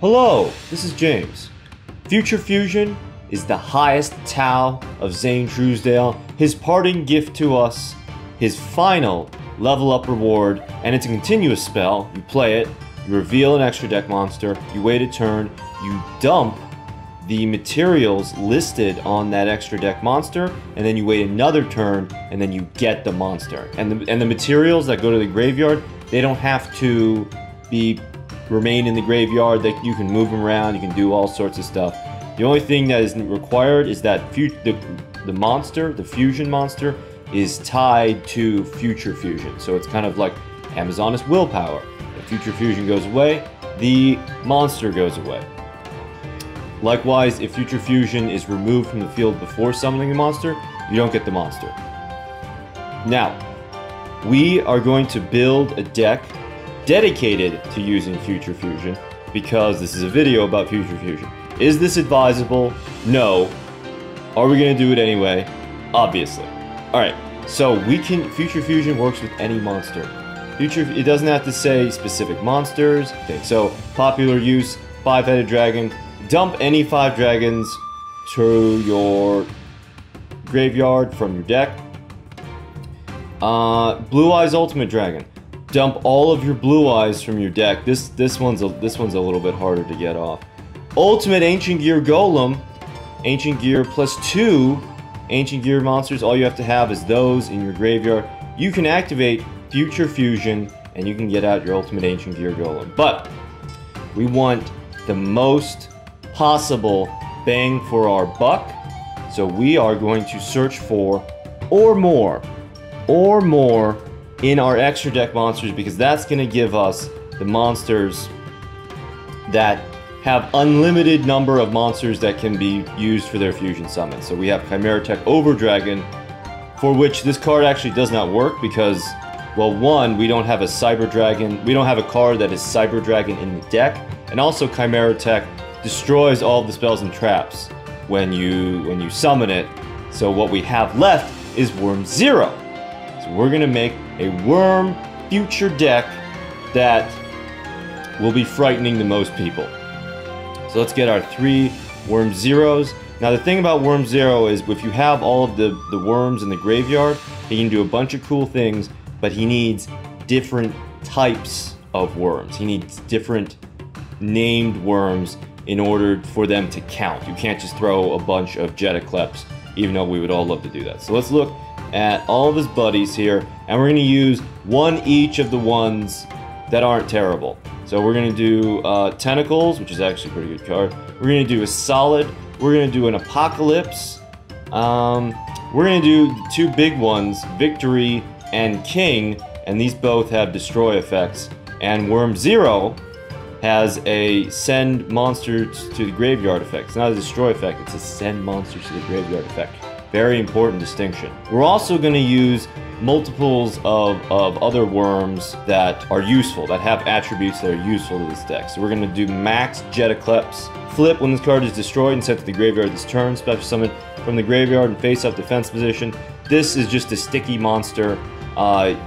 Hello, this is James. Future Fusion is the highest Tau of Zane Truesdale, his parting gift to us, his final level up reward, and it's a continuous spell. You play it, you reveal an extra deck monster, you wait a turn, you dump the materials listed on that extra deck monster, and then you wait another turn, and then you get the monster. And the materials that go to the graveyard, they don't have to remain in the graveyard. That you can move them around, you can do all sorts of stuff. The only thing that is required is that the monster, the fusion monster, is tied to Future Fusion. So it's kind of like Amazoness willpower. If Future Fusion goes away, the monster goes away. Likewise, if Future Fusion is removed from the field before summoning the monster, you don't get the monster. Now, we are going to build a deck dedicated to using Future Fusion because this is a video about Future Fusion. Is this advisable? No. Are we going to do it anyway? Obviously. Alright, so Future Fusion works with any monster. It doesn't have to say specific monsters. Okay, so popular use, 5-headed dragon. Dump any 5 dragons to your graveyard from your deck. Blue Eyes Ultimate Dragon. Dump all of your Blue Eyes from your deck. This one's a little bit harder to get off. Ultimate Ancient Gear Golem. Ancient Gear plus 2 Ancient Gear monsters. All you have to have is those in your graveyard. You can activate Future Fusion and you can get out your Ultimate Ancient Gear Golem. But we want the most possible bang for our buck, so we are going to search for or more in our extra deck monsters, because that's going to give us the monsters that have unlimited number of monsters that can be used for their fusion summons. So we have Chimera Tech Overdragon, for which this card actually does not work because, well, one, we don't have a Cyber Dragon, we don't have a card that is Cyber Dragon in the deck, and also Chimera Tech destroys all of the spells and traps when you summon it. So what we have left is Worm Zero. So we're gonna make a Worm Future deck that will be frightening to most people. So let's get our 3 Worm Zeros. Now the thing about Worm Zero is if you have all of the worms in the graveyard, he can do a bunch of cool things, but he needs different types of worms. He needs different named worms in order for them to count. You can't just throw a bunch of Jeteklipse, even though we would all love to do that. So let's look at all of his buddies here, and we're going to use one each of the ones that aren't terrible. So we're going to do Tentacles, which is actually a pretty good card. We're going to do a Solid. We're going to do an Apocalypse. We're going to do the 2 big ones, Victory and King, and these both have destroy effects. And Worm Zero has a send monsters to the graveyard effect. It's not a destroy effect, it's a send monsters to the graveyard effect. Very important distinction. We're also going to use multiples of other worms that are useful, that have attributes that are useful to this deck. So we're going to do Max Jeteklipse. Flip when this card is destroyed and sent to the graveyard this turn. Special summon from the graveyard and face up defense position. This is just a sticky monster.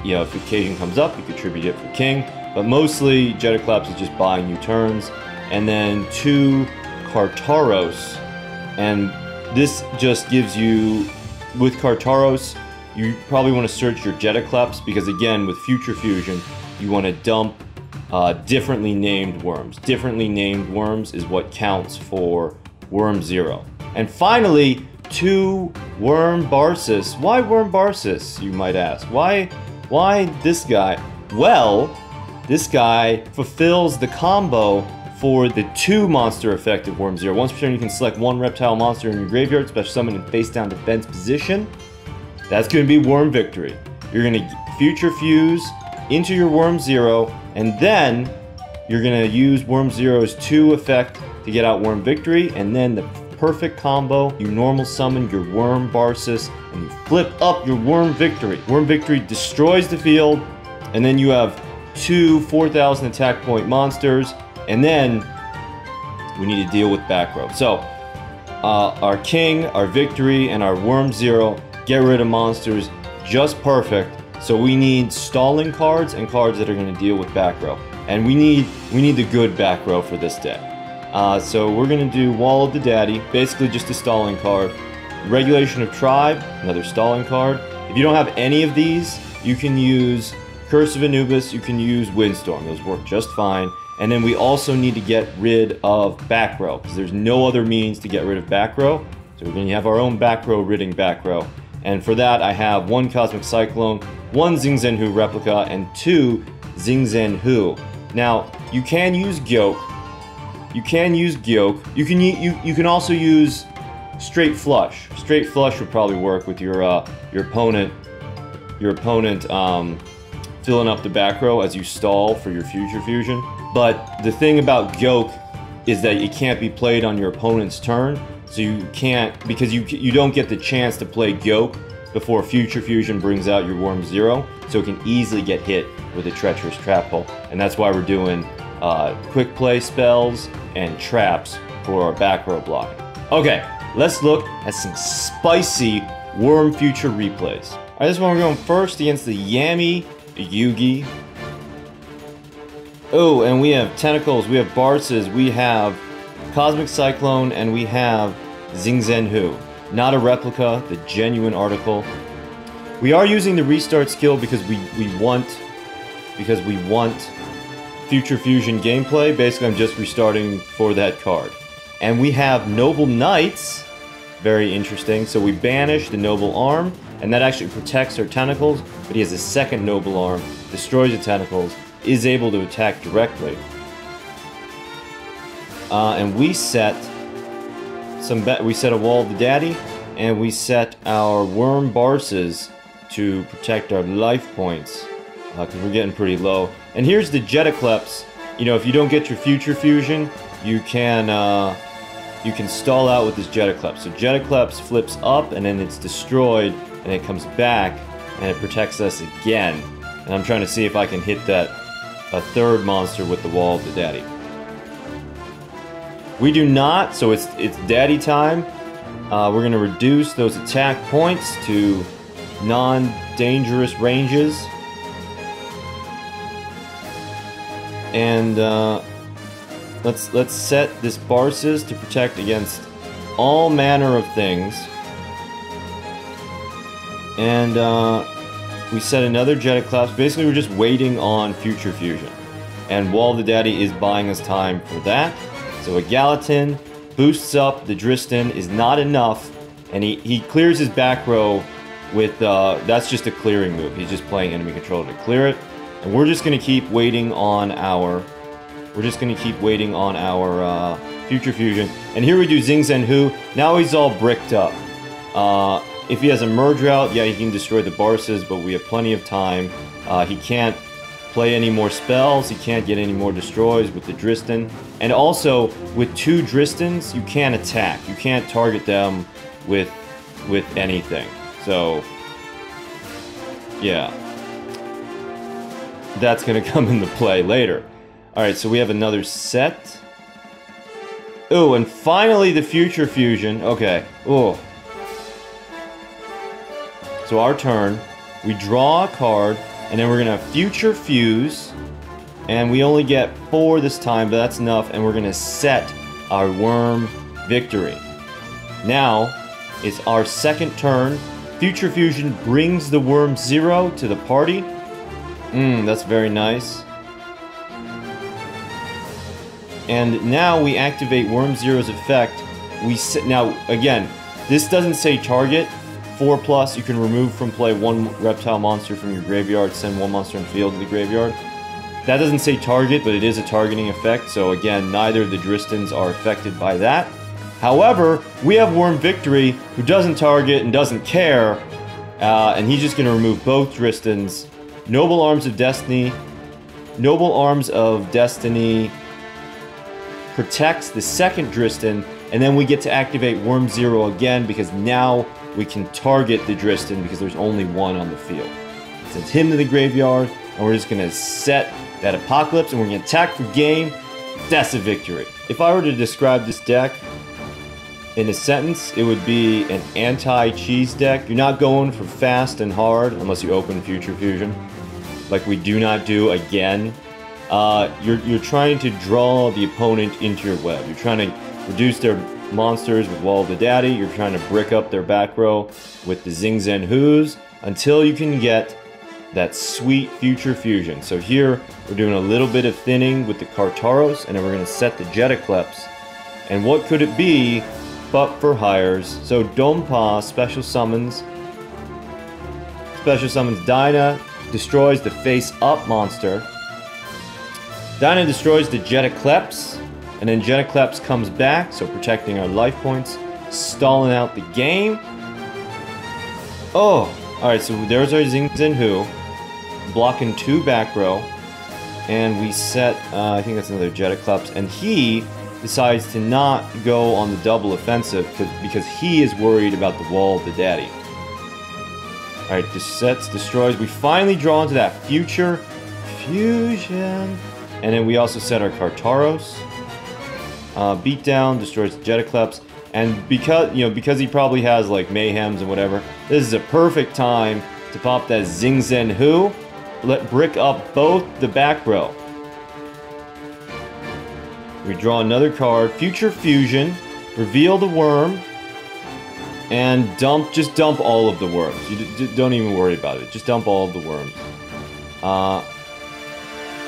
You know, if occasion comes up, you contribute it for King. But mostly, Jeteklipse is just buying you turns. And then 2 Cartaros. And this just gives you, with Cartaros, you probably want to search your Jeteklipse, because again, with Future Fusion, you want to dump differently named worms. Differently named worms is what counts for Worm Zero. And finally, 2 Worm Barsis. Why Worm Barsis, you might ask? Why this guy? Well, this guy fulfills the combo for the 2 monster effect of Worm Zero. Once per turn, you can select 1 reptile monster in your graveyard, special summon in face down defense position. That's going to be Worm Victory. You're going to Future Fuse into your Worm Zero, and then you're going to use Worm Zero's 2 effect to get out Worm Victory, and then the perfect combo, you normal summon your Worm Barsis, and you flip up your Worm Victory. Worm Victory destroys the field, and then you have 2 4,000 attack point monsters, and then we need to deal with back row. So, our King, our Victory, and our Worm Zero get rid of monsters just perfect. So we need stalling cards and cards that are going to deal with back row. And we need the good back row for this deck. So we're going to do Wall of the Daddy, basically just a stalling card. Regulation of Tribe, another stalling card. If you don't have any of these, you can use Curse of Anubis, you can use Windstorm. Those work just fine. And then we also need to get rid of back row, because there's no other means to get rid of back row. So we're going to have our own back row ridding back row. And for that, I have 1 Cosmic Cyclone, 1 Xing Zhen Hu Replica, and 2 Xing Zhen Hu. Now, you can use Gyoke. You can use Gyoke. You can also use Straight Flush. Straight Flush would probably work with your opponent filling up the back row as you stall for your future fusion. But the thing about Gyoke is that it can't be played on your opponent's turn. So you can't, because you don't get the chance to play Gyoke before Future Fusion brings out your Worm Zero, so it can easily get hit with a Treacherous Trap Hole. And that's why we're doing quick play spells and traps for our back row blocking. Okay, let's look at some spicy Worm Future replays. Alright, this one we're going first against the Yami Yugi. Oh, and we have Tentacles, we have Barses, we have Cosmic Cyclone, and we have Xing Zhen Hu. Not a replica, the genuine article. We are using the restart skill because we want Future Fusion gameplay. Basically, I'm just restarting for that card. And we have Noble Knights. Very interesting. So we banish the Noble Arm, and that actually protects our Tentacles, but he has a second Noble Arm, destroys the Tentacles, is able to attack directly. And we set a Wall of the Daddy, and we set our Worm Barses to protect our life points, because we're getting pretty low. And here's the Jeteklipse. You know, if you don't get your Future Fusion, you can stall out with this Jeteklipse. So Jeteklipse flips up, and then it's destroyed, and it comes back, and it protects us again. And I'm trying to see if I can hit a third monster with the Wall of the Daddy. We do not, so it's daddy time. We're going to reduce those attack points to non-dangerous ranges. And let's set this Barses to protect against all manner of things. And we set another Jeteklipse. Basically, we're just waiting on Future Fusion. And Wall of the Daddy is buying us time for that. So a Gallatin boosts up the Dristan is not enough, and he clears his back row with, that's just a clearing move. He's just playing enemy control to clear it. And we're just going to keep waiting on our, Future Fusion. And here we do Xing Zhen Hu. Now he's all bricked up. If he has a merge route, yeah, he can destroy the Barses, but we have plenty of time. He can't play any more spells, he can't get any more destroys with the Dristan. And also, with 2 Dristans, you can't attack. You can't target them with anything. So, yeah. That's gonna come into play later. Alright, so we have another set. Oh, and finally the Future Fusion. Okay. Oh. So our turn, we draw a card, and then we're going to Future Fuse, and we only get 4 this time, but that's enough, and we're going to set our Worm Victory. Now, it's our second turn. Future Fusion brings the Worm Zero to the party. That's very nice. And now we activate Worm Zero's effect. Now, again, this doesn't say target. 4+, you can remove from play 1 reptile monster from your graveyard, send 1 monster in field to the graveyard. That doesn't say target, but it is a targeting effect, so again, neither of the Dristans are affected by that. However, we have Worm Victory, who doesn't target and doesn't care, and he's just going to remove both Dristans. Noble Arms of Destiny protects the second Dristan, and then we get to activate Worm Zero again, because now we can target the Dristan because there's only 1 on the field. Sends him to the graveyard, and we're just going to set that Apocalypse, and we're going to attack for game. That's a victory. If I were to describe this deck in a sentence, it would be an anti-cheese deck. You're not going for fast and hard unless you open Future Fusion, like we do not do again. you're trying to draw the opponent into your web. You're trying to reduce their monsters with Wall of the Daddy. You're trying to brick up their back row with the Xing Zhen Hus until you can get that sweet future fusion. So here we're doing a little bit of thinning with the Cartaros, and then we're going to set the Jeteklipse. And what could it be but for hires? So Donpa special summons Dyna, destroys the face-up monster. Dyna destroys the Jeteklipse, and then Jeteklipse comes back, so protecting our life points, stalling out the game. Oh, alright, so there's our Xing Zhen Hu, blocking 2 back row, and we set, I think that's another Jeteklipse, and he decides to not go on the double offensive because he is worried about the Wall of the Daddy. Alright, this sets, destroys. We finally draw into that future fusion. And then we also set our Cartaros. Beatdown, destroys the Jeteklipse. And because he probably has like Mayhems and whatever, this is a perfect time to pop that Xing Zhen Hu. Let brick up both the back row. We draw another card, Future Fusion, reveal the worm, and just dump all of the worms. You don't even worry about it. Just dump all of the worms.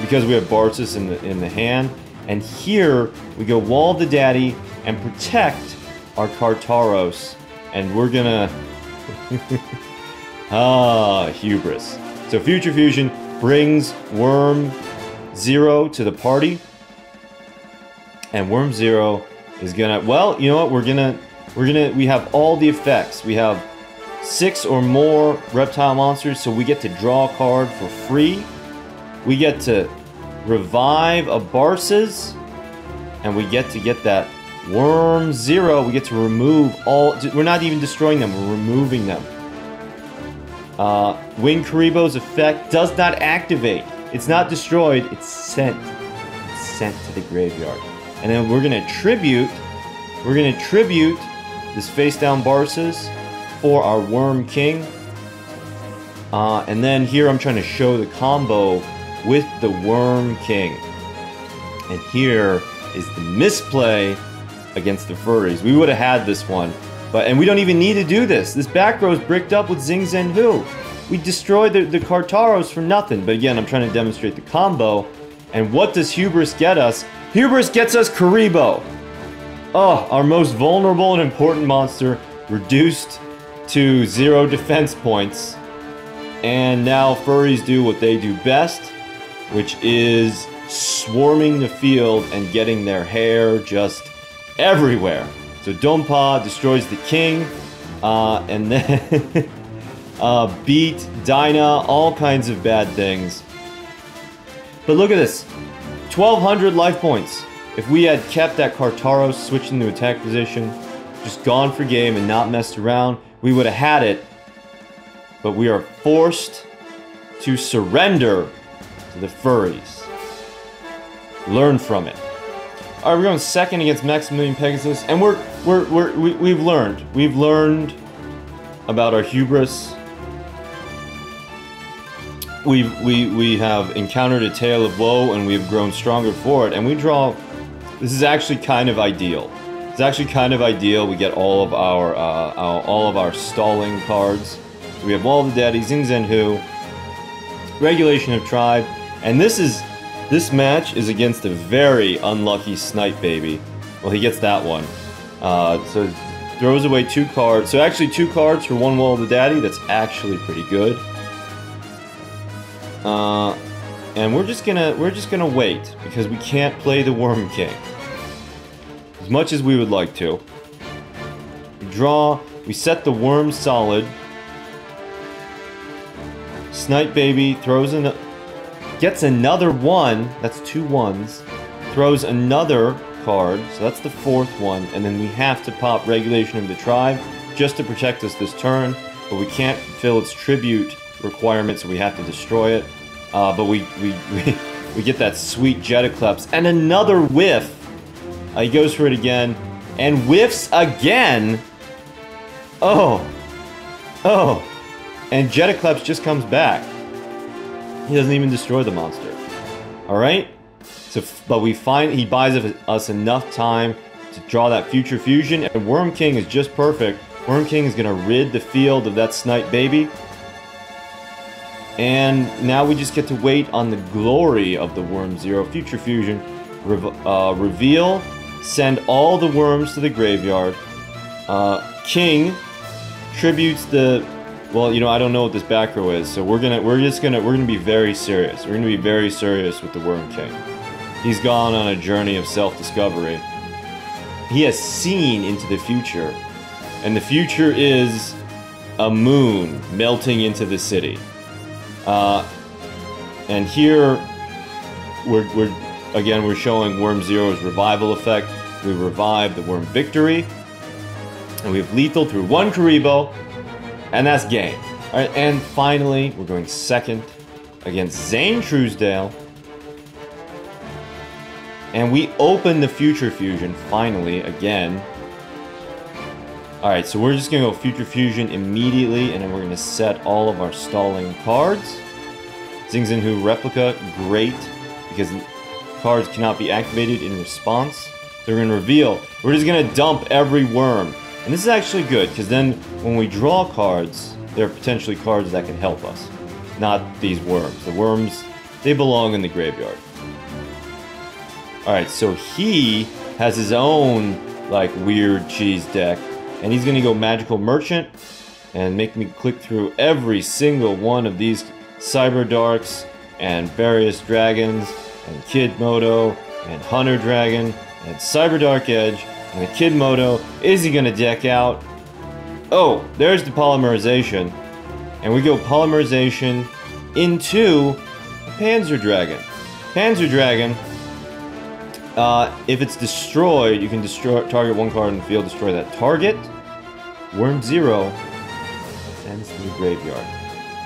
Because we have Barsis in the hand, and here we go Wall of the Daddy and protect our Cartaros, and we're gonna hubris. So Future Fusion brings Worm 0 to the party. And Worm 0 is gonna, well, you know what, we have all the effects. We have 6 or more reptile monsters, so we get to draw a card for free. We get to revive a Barsis, and we get to get that Worm 0. We get to remove all, we're not even destroying them, we're removing them. Wing Karibo's effect does not activate. It's not destroyed, it's sent. It's sent to the graveyard. And then we're gonna tribute this face down Barsis for our Worm King. And then here I'm trying to show the combo with the Worm King. And here is the misplay against the furries. We would have had this one, and we don't even need to do this. This back row is bricked up with Xing Zhen Hu. We destroyed the Cartaros for nothing. But again, I'm trying to demonstrate the combo. And what does Hubris get us? Hubris gets us Karibo. Oh, our most vulnerable and important monster reduced to 0 defense points. And now furries do what they do best, which is swarming the field and getting their hair just everywhere. So Donpa destroys the king, and then beat Dyna, all kinds of bad things. But look at this. 1,200 life points. If we had kept that Cartaros switched into attack position, just gone for game and not messed around, we would have had it. But we are forced to surrender to the furries. Learn from it. Alright, we're going second against Maximilian Pegasus, and we've learned. We've learned about our hubris. We have encountered a tale of woe, and we have grown stronger for it. And we draw. This is actually kind of ideal. It's actually kind of ideal. We get all of our stalling cards. So we have Wall of the Daddy, Xing Zhen Hu, Regulation of Tribe, and this match is against a very unlucky Snipe Baby. Well, he gets that one. So throws away 2 cards. So actually 2 cards for 1 Wall of the Daddy. That's actually pretty good. And we're just gonna wait because we can't play the Worm King as much as we would like to. We draw. We set the Worm solid. Snipe Baby throws in. Gets another 1. That's 2 1s. Throws another card. So that's the 4th one. And then we have to pop Regulation of the Tribe just to protect us this turn. But we can't fulfill its tribute requirement, so we have to destroy it. But we get that sweet Jeteklipse and another whiff. He goes for it again and whiffs again. Oh, and Jeteklipse just comes back. He doesn't even destroy the monster. Alright? So, but he buys us enough time to draw that future fusion, and Worm King is just perfect. Worm King is going to rid the field of that snipe baby. And now we just get to wait on the glory of the Worm Zero future fusion. Reveal, send all the worms to the graveyard. King tributes the, well, you know, I don't know what this back row is, so we're gonna be very serious. We're gonna be very serious with the Worm King. He's gone on a journey of self-discovery. He has seen into the future, and the future is a moon melting into the city. And here we're showing Worm Zero's revival effect. We revive the Worm Victory, and we have lethal through 1 Karibo, and that's game. Alright, and finally, we're going second against Zane Truesdale. And we open the Future Fusion, finally, again. Alright, so we're just going to go Future Fusion immediately, and then we're going to set all of our stalling cards. Xing Zhen Hu Replica, great, because cards cannot be activated in response. So we're going to reveal. We're just going to dump every worm. And this is actually good, because then when we draw cards, there are potentially cards that can help us. Not these worms. The worms, they belong in the graveyard. Alright, so he has his own, like, weird cheese deck. And he's going to go Magical Merchant and make me click through every single one of these Cyber Darks and various dragons and Kid Moto and Hunter Dragon and Cyber Dark Edge and the Kid Moto. Is he going to deck out? Oh, there's the Polymerization. And we go Polymerization into a Panzer Dragon. Panzer Dragon, if it's destroyed, you can target 1 card in the field, destroy that target. Worm Zero sends to the graveyard.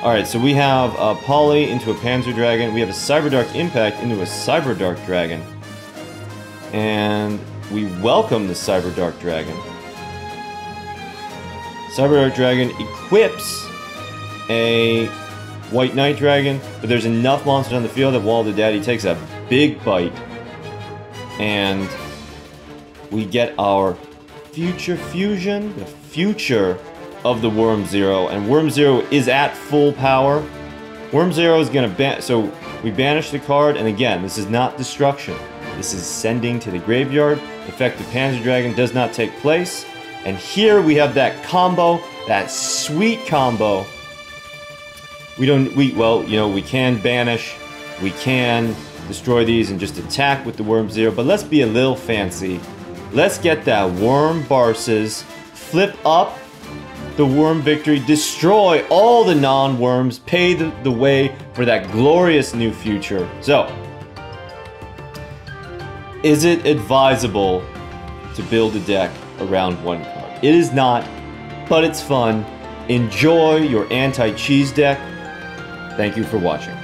Alright, so we have a Poly into a Panzer Dragon. We have a Cyber Dark Impact into a Cyber Dark Dragon. And we welcome the Cyber Dark Dragon. Cyber Dark Dragon equips a White Knight Dragon, but there's enough monsters on the field that Wall of the Daddy takes a big bite. And we get our Future Fusion, the future of the Worm Zero, and Worm Zero is at full power. Worm Zero is gonna so we banish the card, and again, this is not destruction. This is sending to the graveyard. Effective Panzer Dragon does not take place. And here we have that combo, that sweet combo. Well, you know, we can banish, we can destroy these and just attack with the Worm Zero, but let's be a little fancy. Let's get that Worm Barses, flip up the Worm Victory, destroy all the non-worms, pay the way for that glorious new future. So, is it advisable to build a deck around 1 card? It is not, but it's fun. Enjoy your anti-cheese deck. Thank you for watching.